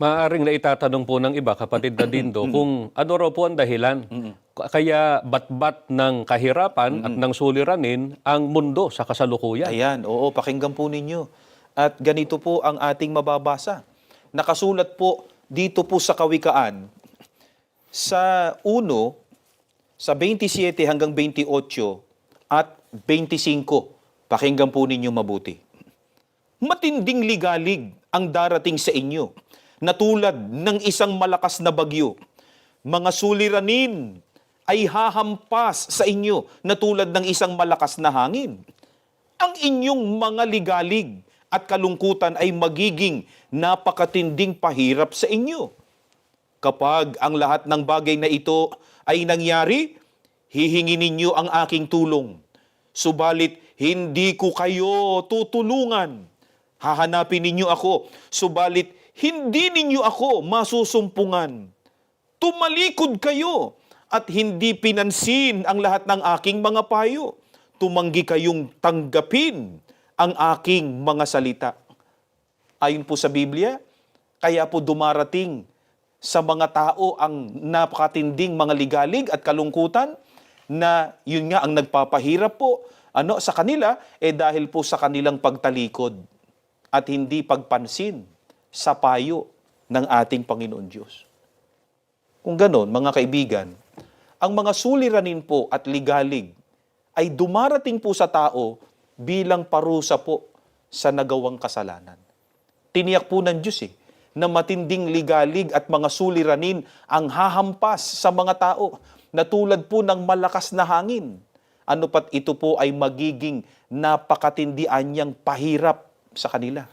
Maaaring naitatanong po ng iba, kapatid na Dindo, kung ano raw po ang dahilan. Kaya batbat ng kahirapan at ng suliranin ang mundo sa kasalukuyan. Ayan, oo, pakinggan po ninyo. At ganito po ang ating mababasa. Nakasulat po dito po sa Kawikaan, sa 1, sa 27 hanggang 28 at 25. Pakinggan po ninyo mabuti. Matinding ligalig ang darating sa inyo, na tulad ng isang malakas na bagyo. Mga suliranin ay hahampas sa inyo na tulad ng isang malakas na hangin. Ang inyong mga ligalig at kalungkutan ay magiging napakatinding pahirap sa inyo. Kapag ang lahat ng bagay na ito ay nangyari, hihingi ninyo ang aking tulong. Subalit hindi ko kayo tutulungan. Hahanapin ninyo ako, subalit hindi ninyo ako masusumpungan. Tumalikod kayo at hindi pinansin ang lahat ng aking mga payo. Tumanggi kayong tanggapin ang aking mga salita. Ayon po sa Biblia, kaya po dumarating sa mga tao ang napakatinding mga ligalig at kalungkutan na yun nga ang nagpapahirap po sa kanila dahil po sa kanilang pagtalikod at hindi pagpansin sa payo ng ating Panginoon Diyos. Kung ganon, mga kaibigan, ang mga suliranin po at ligalig ay dumarating po sa tao bilang parusa po sa nagawang kasalanan. Tiniyak po ng Diyos na matinding ligalig at mga suliranin ang hahampas sa mga tao na tulad po ng malakas na hangin. Ano pat ito po ay magiging napakatindian niyang pahirap sa kanila.